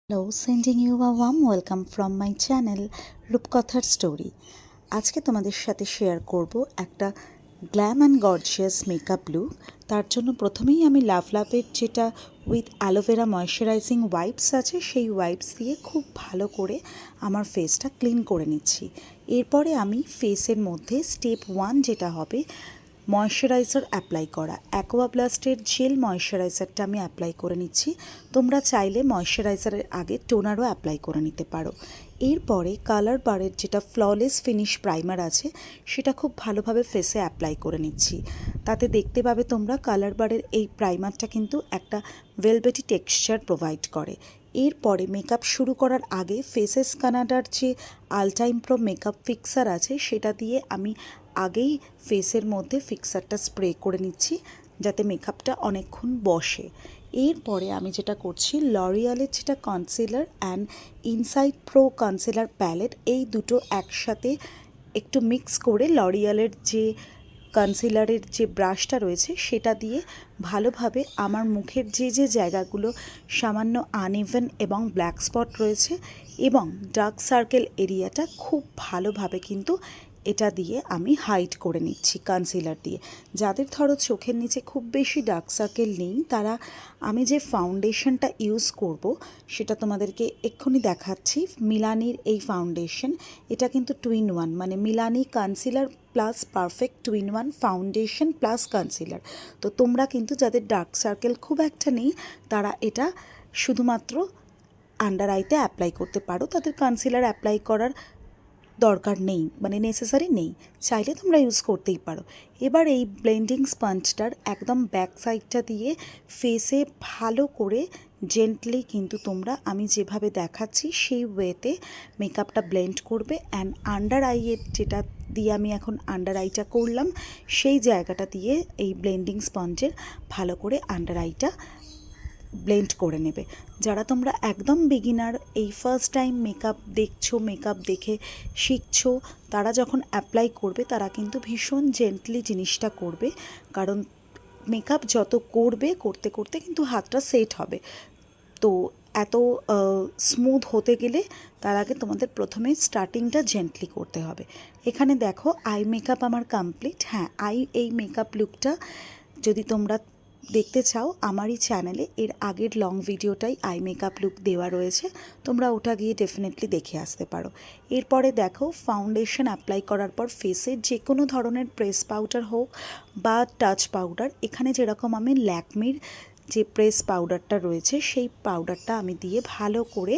Hello, sending you a warm welcome from my channel রূপকথার story. আজকে তোমাদের সাথে শেয়ার করব একটা glam and gorgeous makeup look. তার জন্য প্রথমেই আমি লাভের যেটা উইথ অ্যালোভেরা ময়শ্চারাইজিং ওয়াইপস আছে সেই ওয়াইপস দিয়ে খুব ভালো করে আমার ফেসটা ক্লিন করে নিচ্ছি। এরপরে আমি ফেসের মধ্যে স্টেপ 1 যেটা হবে ময়শ্চারাইজার অ্যাপ্লাই করা। অ্যাকোয়াব্লাস্টের জেল ময়শ্চারাইজারটা আমি অ্যাপ্লাই করে নিচ্ছি। তোমরা চাইলে ময়শ্চারাইজারের আগে টোনারও অ্যাপ্লাই করে নিতে পারো। এরপরে কালার বারের যেটা ফ্ললেস ফিনিশ প্রাইমার আছে সেটা খুব ভালোভাবে ফেসে অ্যাপ্লাই করে নিচ্ছি। তাতে দেখতে পাবে তোমরা কালার বারের এই প্রাইমারটা কিন্তু একটা ভেলভেটি টেক্সচার প্রোভাইড করে। এরপরে মেকআপ শুরু করার আগে ফেসেস কানাডার যে আলটাইম প্রো মেকআপ ফিক্সার আছে সেটা দিয়ে আমি আগেই ফেসের মধ্যে ফিক্সারটা স্প্রে করে নিচ্ছি যাতে মেকআপটা অনেকক্ষণ বসে। এরপরে আমি যেটা করছি লরিয়ালের যেটা concealer and inside pro concealer palette এই দুটো একসাথে একটু মিক্স করে লরিয়ালের যে কনসিলারের যে ব্রাশটা রয়েছে সেটা দিয়ে ভালোভাবে আমার মুখের যে জায়গাগুলো সামান্য আনইভেন এবং ব্ল্যাক স্পট রয়েছে এবং ডার্ক সার্কেল এরিয়াটা খুব ভালোভাবে কিন্তু এটা দিয়ে আমি হাইড করে নিচ্ছি কনসিলার দিয়ে। যাদের ধরো চোখের নিচে খুব বেশি ডার্ক সার্কেল নেই তারা আমি যে ফাউন্ডেশনটা ইউজ করব সেটা তোমাদেরকে এক্ষুনি দেখাচ্ছি। মিলানির এই ফাউন্ডেশন, এটা কিন্তু 2 in 1 মানে Milani concealer plus perfect 2 in 1 foundation plus concealer. তো তোমরা কিন্তু যাদের ডার্ক সার্কেল খুব একটা নেই তারা এটা শুধুমাত্র আন্ডার আইতে অ্যাপ্লাই করতে পারো, তাদের কনসিলার অ্যাপ্লাই করার দরকার নেই, মানে নেসেসারি নেই, চাইলে তোমরা ইউজ করতেই পারো। এবার এই ব্লেন্ডিং স্পঞ্জটার একদম ব্যাক সাইডটা দিয়ে ফেসে ভালো করে জেন্টলি কিন্তু তোমরা আমি যেভাবে দেখাচ্ছি সেই ওয়েতে মেকআপটা ব্লেন্ড করবে। অ্যান্ড আন্ডার আইয়ের যেটা দিয়ে আমি এখন আন্ডার আইটা করলাম সেই জায়গাটা দিয়ে এই ব্লেন্ডিং স্পঞ্জের ভালো করে আন্ডার আইটা ব্লেন্ড করে নেবে। যারা তোমরা একদম বিগিনার, এই ফার্স্ট টাইম মেকআপ দেখছো, মেকআপ দেখে শিখছো, তারা যখন অ্যাপ্লাই করবে তারা কিন্তু ভীষণ জেন্টলি জিনিসটা করবে, কারণ মেকআপ যত করবে করতে করতে কিন্তু হাতটা সেট হবে। তো এত স্মুথ হতে গেলে তার আগে তোমাদের প্রথমে স্টার্টিংটা জেন্টলি করতে হবে। এখানে দেখো আই মেকআপ আমার কমপ্লিট। হ্যাঁ, এই মেকআপ লুকটা যদি তোমরা দেখতে চাও আমারই চ্যানেলে এর আগের লং ভিডিওটাই আই মেকআপ লুক দেওয়া রয়েছে, তোমরা ওটা গিয়ে ডেফিনেটলি দেখে আসতে পারো। এরপরে দেখো ফাউন্ডেশন অ্যাপ্লাই করার পর ফেসে যে কোনো ধরনের প্রেস পাউডার হোক বা টাচ পাউডার, এখানে যেরকম আমি ল্যাকমির যে প্রেস পাউডারটা রয়েছে সেই পাউডারটা আমি দিয়ে ভালো করে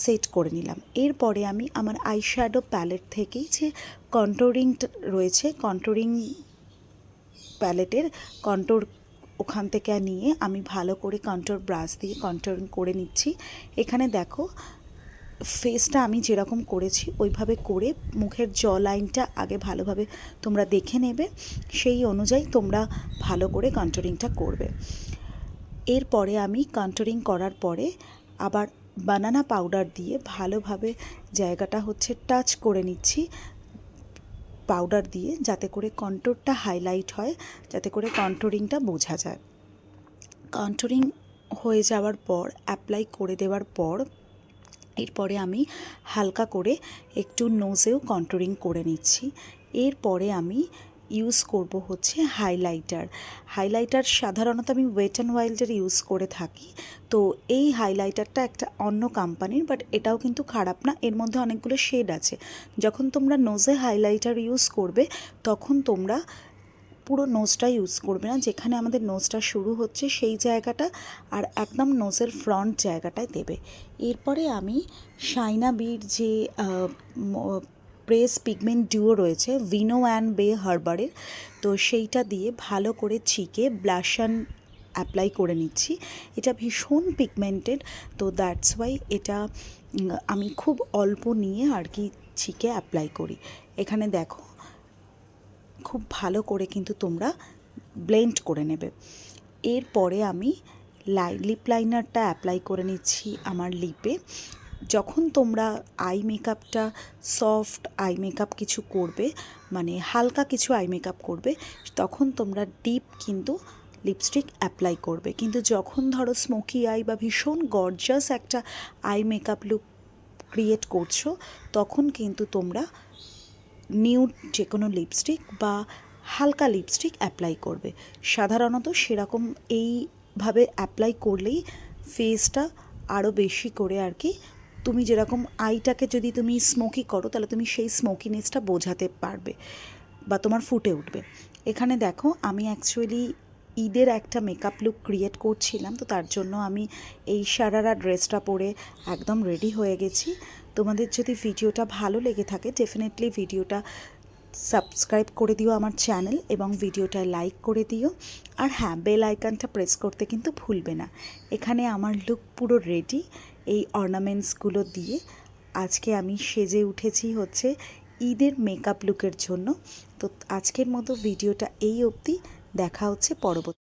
সেট করে নিলাম। এরপরে আমি আমার আইশ্যাডো প্যালেট থেকেই যে কন্ট্রোরিং রয়েছে, কন্ট্রোরিং প্যালেটের কন্ট্রোর ওখান থেকে নিয়ে আমি ভালো করে কন্ট্রোর ব্রাশ দিয়ে কন্ট্রোরিং করে নিচ্ছি। এখানে দেখো ফেসটা আমি যেরকম করেছি ওইভাবে করে মুখের জ লাইনটা আগে ভালোভাবে তোমরা দেখে নেবে, সেই অনুযায়ী তোমরা ভালো করে কন্ট্রোরিংটা করবে। এরপরে আমি কন্ট্রোরিং করার পরে আবার বানানা পাউডার দিয়ে ভালোভাবে জায়গাটা হচ্ছে টাচ করে নিচ্ছি পাউডার দিয়ে, যাতে করে কন্ট্রোরটা হাইলাইট হয়, যাতে করে কন্ট্রোরিংটা বোঝা যায়। কন্ট্রোরিং হয়ে যাওয়ার পর অ্যাপ্লাই করে দেওয়ার পর এরপরে আমি হালকা করে একটু নোজেও কন্ট্রোরিং করে নিচ্ছি। এরপরে আমি ইউজ করব হচ্ছে হাইলাইটার সাধারণত আমি ওয়েট অ্যান্ড ওয়াইল্ডের ইউজ করে থাকি। তো এই হাইলাইটারটা একটা অন্য কোম্পানির, বাট এটাও কিন্তু খারাপ না, এর মধ্যে অনেকগুলো শেড আছে। যখন তোমরা নোজে হাইলাইটার ইউজ করবে তখন তোমরা পুরো নোজটা ইউজ করবে না, যেখানে আমাদের নোজটা শুরু হচ্ছে সেই জায়গাটা আর একদম নোজের ফ্রন্ট জায়গাটায় দেবে। এরপরে আমি শাইনা বির যে প্রেস পিগমেন্ট ডিও রয়েছে ভিনো অ্যান্ড বে হার্বারের, তো সেইটা দিয়ে ভালো করে চিকে ব্লাশন অ্যাপ্লাই করে নিচ্ছি। এটা ভীষণ পিগমেন্টেড, তো দ্যাটস ওয়াই এটা আমি খুব অল্প নিয়ে আর কি চিকে অ্যাপ্লাই করি। এখানে দেখো খুব ভালো করে কিন্তু তোমরা ব্লেন্ড করে নেবে। এরপরে আমি লিপ লাইনারটা অ্যাপ্লাই করে নিচ্ছি আমার লিপে। যখন তোমরা আই মেকআপটা সফট আই মেকআপ কিছু করবে, মানে হালকা কিছু আই মেকআপ করবে, তখন তোমরা ডিপ কিন্তু লিপস্টিক অ্যাপ্লাই করবে। কিন্তু যখন ধরো স্মোকি আই বা ভীষণ গর্জাস একটা আই মেকআপ লুক ক্রিয়েট করছো, তখন কিন্তু তোমরা নিউড যে কোনো লিপস্টিক বা হালকা লিপস্টিক অ্যাপ্লাই করবে। সাধারণত সেরকম এইভাবে অ্যাপ্লাই করলেই ফেসটা আরও বেশি করে আর কি, তুমি যেরকম আইটাকে যদি তুমি স্মোকি করো তাহলে তুমি সেই স্মোকিনেসটা বোঝাতে পারবে বা তোমার ফুটে উঠবে। এখানে দেখো আমি অ্যাকচুয়ালি ঈদের একটা মেকআপ লুক ক্রিয়েট করছিলাম, তো তার জন্য আমি এই সারারা ড্রেসটা পরে একদম রেডি হয়ে গেছি। তোমাদের যদি ভিডিওটা ভালো লেগে থাকে ডেফিনেটলি ভিডিওটা সাবস্ক্রাইব করে দিও আমার চ্যানেল এবং ভিডিওটা লাইক করে দিও। আর হ্যাঁ, বেল আইকনটা প্রেস করতে কিন্তু ভুলবে না। এখানে আমার লুক পুরো রেডি এই অর্নামেন্টসগুলো দিয়ে। আজকে আমি সেজে উঠেছি হচ্ছে ঈদের মেকআপ লুকের জন্য। তো আজকের মতো ভিডিওটা এই অবধি, দেখা হচ্ছে পরবর্তী